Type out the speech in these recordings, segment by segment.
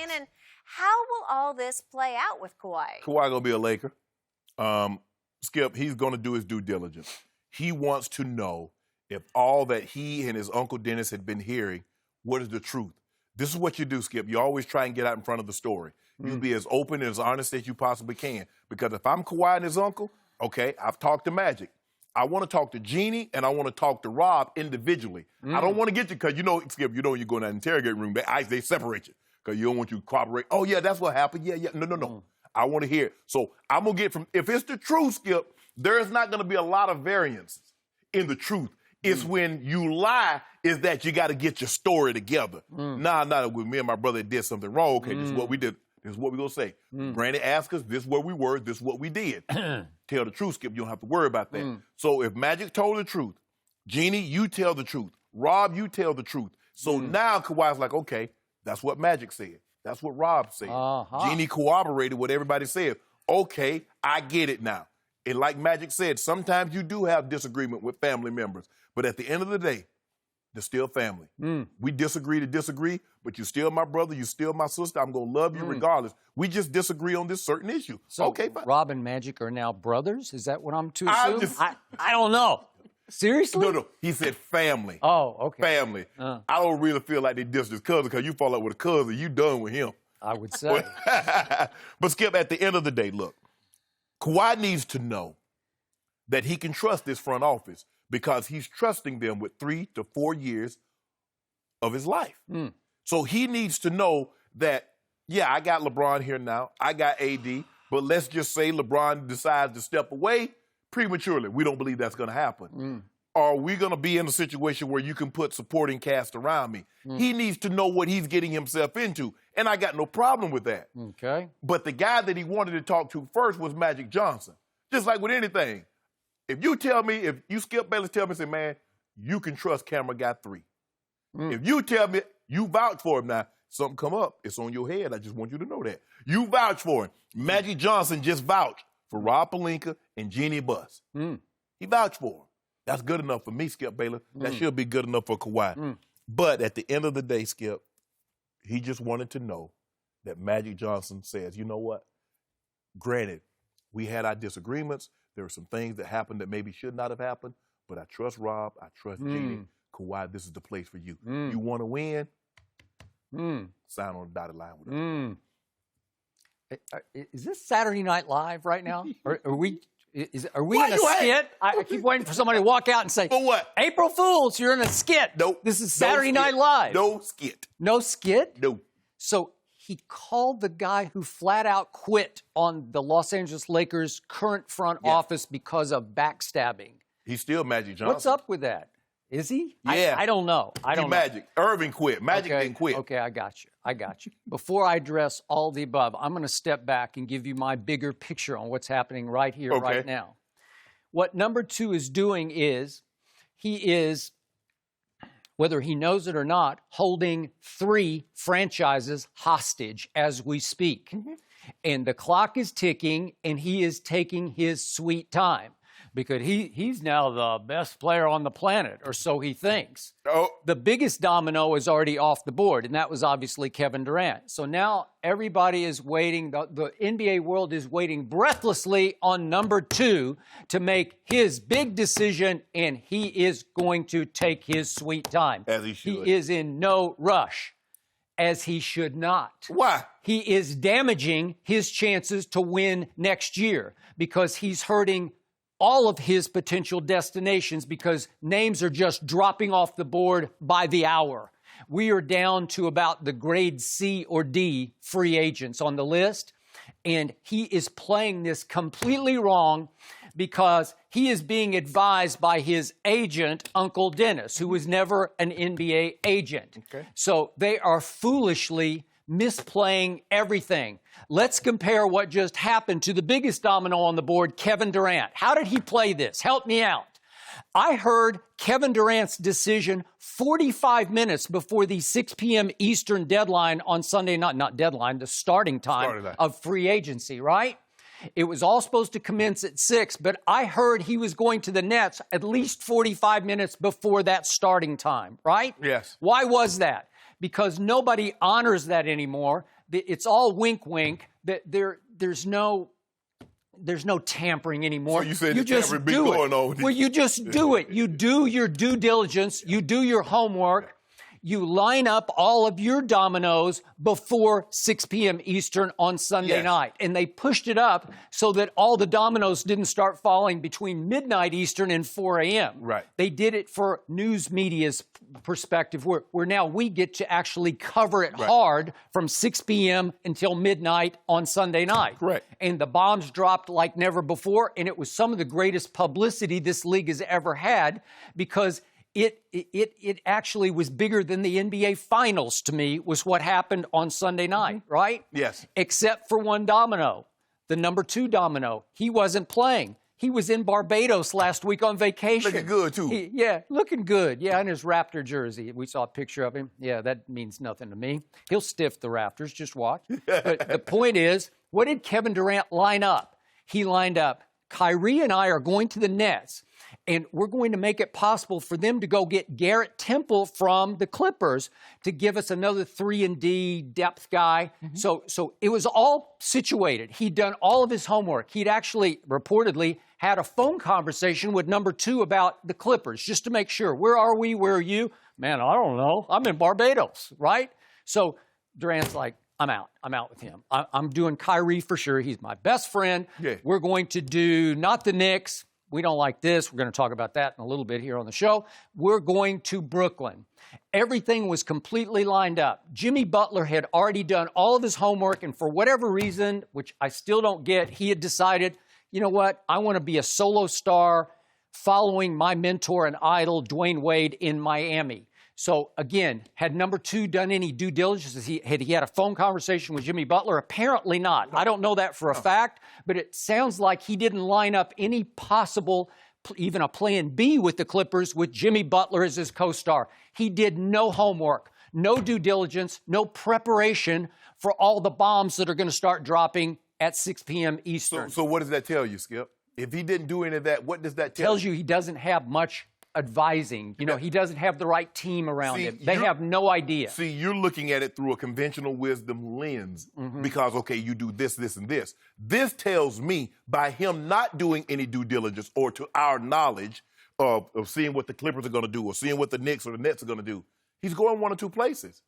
And how will all this play out with Kawhi? Kawhi going to be a Laker. Skip, he's going to do his due diligence. He wants to know if all that he and his Uncle Dennis had been hearing, what is the truth? This is what you do, Skip. You always try and get out in front of the story. You be as open and as honest as you possibly can. Because if I'm Kawhi and his uncle, okay, I've talked to Magic. I want to talk to Jeannie and I want to talk to Rob individually. I don't want to get you, because Skip, you go in that interrogation room, they separate you. Because you don't want you to cooperate. Oh, yeah, that's what happened. Yeah. No. I want to hear it. So I'm going to get if it's the truth, Skip, there is not going to be a lot of variances in the truth. It's when you lie is that you got to get your story together. Nah, with me and my brother did something wrong. Okay, this is what we did. This is what we're going to say. Granny asked us, this is where we were, this is what we did. Tell the truth, Skip. You don't have to worry about that. So if Magic told the truth, Jeannie, you tell the truth. Rob, you tell the truth. So now Kawhi's like, okay, that's what Magic said. That's what Rob said. Jeannie corroborated what everybody said. Okay, I get it now. And like Magic said, sometimes you do have disagreement with family members. But at the end of the day, they're still family. We disagree to disagree, but you're still my brother, you're still my sister. I'm going to love you regardless. We just disagree on this certain issue. So okay, fine. Rob and Magic are now brothers? Is that what I'm to assume? I don't know. Seriously? No. He said family. Oh, okay. Family. I don't really feel like they dissed his cousin, because you fall out with a cousin, you done with him. I would say. But Skip, at the end of the day, look, Kawhi needs to know that he can trust this front office, because he's trusting them with 3 to 4 years of his life. So he needs to know that, yeah, I got LeBron here now, I got AD, but let's just say LeBron decides to step away prematurely. We don't believe that's going to happen. Are we going to be in a situation where you can put supporting cast around me? He needs to know what he's getting himself into, and I got no problem with that. Okay. But the guy that he wanted to talk to first was Magic Johnson. Just like with anything. If you Skip Bayless tell me, say, man, you can trust camera guy 3. If you tell me, you vouch for him now, something come up, it's on your head. I just want you to know that. You vouch for him. Magic Johnson just vouched for Rob Pelinka and Jeannie Buss. He vouched for him. That's good enough for me, Skip Bayless. That should be good enough for Kawhi. But at the end of the day, Skip, he just wanted to know that Magic Johnson says, you know what? Granted, we had our disagreements. There were some things that happened that maybe should not have happened, but I trust Rob. I trust Jeannie. Kawhi, this is the place for you. You want to win? Sign on the dotted line with us. Is this Saturday Night Live right now? Are we in a skit? I keep waiting for somebody to walk out and say, for what? April Fools, you're in a skit. Nope. This is Saturday Night Live. No skit. No skit? No. So he called the guy who flat out quit on the Los Angeles Lakers' current front office because of backstabbing. He's still Magic Johnson. What's up with that? Is he? Yeah. I don't know. Magic. Irving quit. Magic didn't quit. Okay, I got you. Before I address all the above, I'm going to step back and give you my bigger picture on what's happening right here, right now. What number 2 is doing is he is, whether he knows it or not, holding 3 franchises hostage as we speak. And the clock is ticking, and he is taking his sweet time. Because he's now the best player on the planet, or so he thinks. The biggest domino is already off the board, and that was obviously Kevin Durant. So now everybody is waiting, the NBA world is waiting breathlessly on number 2 to make his big decision, and he is going to take his sweet time. As he should. He is in no rush, as he should not. Why? He is damaging his chances to win next year, because he's hurting all of his potential destinations, because names are just dropping off the board by the hour. We are down to about the grade C or D free agents on the list, and he is playing this completely wrong, because he is being advised by his agent, Uncle Dennis, who was never an NBA agent. So they are foolishly misplaying everything. Let's compare what just happened to the biggest domino on the board, Kevin Durant. How did he play this? Help me out. I heard Kevin Durant's decision 45 minutes before the 6 p.m. Eastern deadline on Sunday night, not deadline, the starting time of free agency, right? It was all supposed to commence at 6, but I heard he was going to the Nets at least 45 minutes before that starting time, right? Yes. Why was that? Because nobody honors that anymore. It's all wink, wink. There's no tampering anymore. So you said you the just tampering be do going it. on. Well, you just do it. You do your due diligence. You do your homework. You line up all of your dominoes before 6 p.m. Eastern on Sunday night. And they pushed it up so that all the dominoes didn't start falling between midnight Eastern and 4 a.m. Right. They did it for news media's perspective, where now we get to actually cover it hard from 6 p.m. until midnight on Sunday night. Correct. And the bombs dropped like never before, and it was some of the greatest publicity this league has ever had because it actually was bigger than the NBA Finals to me, was what happened on Sunday night, right? Yes. Except for one domino, the number 2 domino. He wasn't playing. He was in Barbados last week on vacation. Looking good, too. Looking good. Yeah, in his Raptor jersey. We saw a picture of him. Yeah, that means nothing to me. He'll stiff the Raptors. Just watch. But the point is, what did Kevin Durant line up? He lined up, Kyrie and I are going to the Nets, and we're going to make it possible for them to go get Garrett Temple from the Clippers to give us another 3-and-D depth guy. So it was all situated. He'd done all of his homework. He'd actually reportedly had a phone conversation with number 2 about the Clippers just to make sure. Where are we? Where are you? Man, I don't know. I'm in Barbados, right? So Durant's like, I'm out. I'm out with him. I'm doing Kyrie for sure. He's my best friend. Yeah. We're going to do not the Knicks. We don't like this. We're going to talk about that in a little bit here on the show. We're going to Brooklyn. Everything was completely lined up. Jimmy Butler had already done all of his homework, and for whatever reason, which I still don't get, he had decided, you know what, I want to be a solo star following my mentor and idol, Dwayne Wade, in Miami. So, again, had number 2 done any due diligence? He had a phone conversation with Jimmy Butler? Apparently not. I don't know that for a fact, but it sounds like he didn't line up any possible, even a plan B with the Clippers with Jimmy Butler as his co-star. He did no homework, no due diligence, no preparation for all the bombs that are going to start dropping at 6 p.m. Eastern. So what does that tell you, Skip? If he didn't do any of that, what does that tell you? Tells you he doesn't have much advising. You know, he doesn't have the right team around him. They have no idea. See, you're looking at it through a conventional wisdom lens because, okay, you do this, this, and this. This tells me by him not doing any due diligence or to our knowledge of seeing what the Clippers are going to do or seeing what the Knicks or the Nets are going to do, he's going one or two places,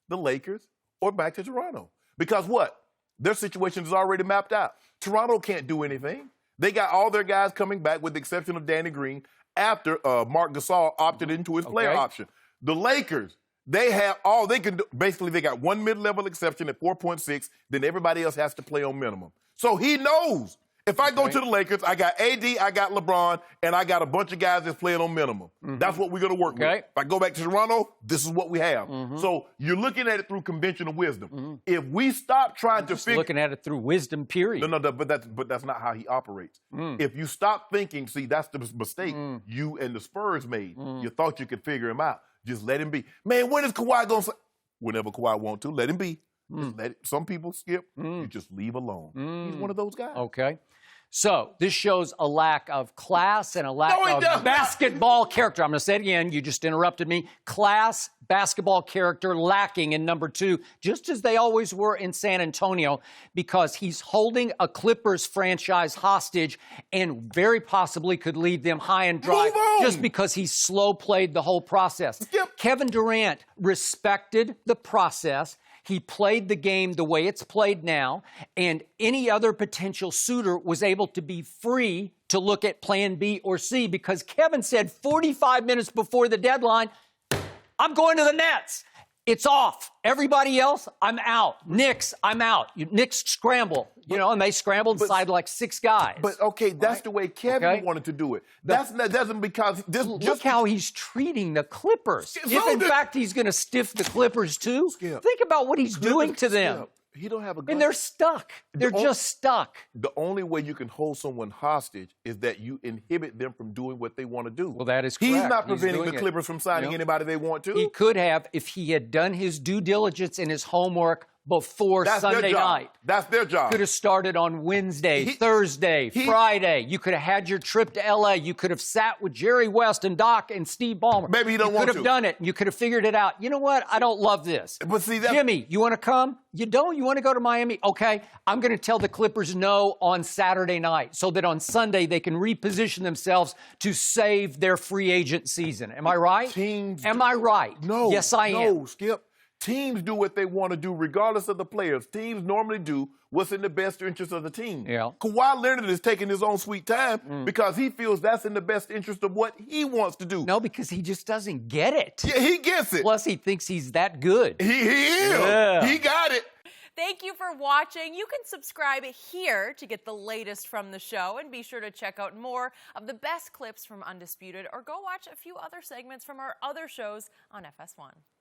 the Lakers or back to Toronto. Because what? Their situation is already mapped out. Toronto can't do anything. They got all their guys coming back with the exception of Danny Green after Marc Gasol opted into his player option. The Lakers, they have all they can do. Basically, they got one mid-level exception at 4.6. Then everybody else has to play on minimum. So he knows. If I go to the Lakers, I got AD, I got LeBron, and I got a bunch of guys that's playing on minimum. That's what we're going to work with. If I go back to Toronto, this is what we have. So you're looking at it through conventional wisdom. If we stop trying to figure... looking at it through wisdom, period. No, but that's not how he operates. If you stop thinking, see, that's the mistake you and the Spurs made. You thought you could figure him out. Just let him be. Man, when is Kawhi going to... Whenever Kawhi wants to, let him be. Just let it. Some people skip. You just leave alone. He's one of those guys. Okay. So this shows a lack of class and a lack of basketball character. I'm going to say it again. You just interrupted me. Class, basketball character lacking in number 2, just as they always were in San Antonio, because he's holding a Clippers franchise hostage and very possibly could lead them high and dry just because he slow played the whole process. Kevin Durant respected the process. He played the game the way it's played now, and any other potential suitor was able to be free to look at plan B or C because Kevin said 45 minutes before the deadline, I'm going to the Nets. It's off. Everybody else, I'm out. Knicks, I'm out. Knicks scramble, and they scrambled inside like 6 guys. But, okay, that's the way Kevin wanted to do it. That doesn't because... Look how he's treating the Clippers. If, in fact, he's going to stiff the Clippers, too, think about what he's doing to them. He don't have a gun. And they're stuck. They're just stuck. The only way you can hold someone hostage is that you inhibit them from doing what they want to do. Well, that is correct. He's not preventing the Clippers from signing anybody they want to. He could have if he had done his due diligence and his homework before That's their Sunday job. night. That's their job. Could have started on Wednesday, Thursday, Friday. You could have had your trip to L.A. You could have sat with Jerry West and Doc and Steve Ballmer. Maybe he don't want to. You could have done it. You could have figured it out. You know what? I don't love this. But see, that, Jimmy, you want to come? You don't? You want to go to Miami? Okay. I'm going to tell the Clippers no on Saturday night so that on Sunday they can reposition themselves to save their free agent season. Am I right? Am I right? No. Yes, I am. No, Skip. Teams do what they want to do regardless of the players. Teams normally do what's in the best interest of the team. Yeah. Kawhi Leonard is taking his own sweet time because he feels that's in the best interest of what he wants to do. No, because he just doesn't get it. Yeah, he gets it. Plus, he thinks he's that good. He is. Yeah. He got it. Thank you for watching. You can subscribe here to get the latest from the show, and be sure to check out more of the best clips from Undisputed, or go watch a few other segments from our other shows on FS1.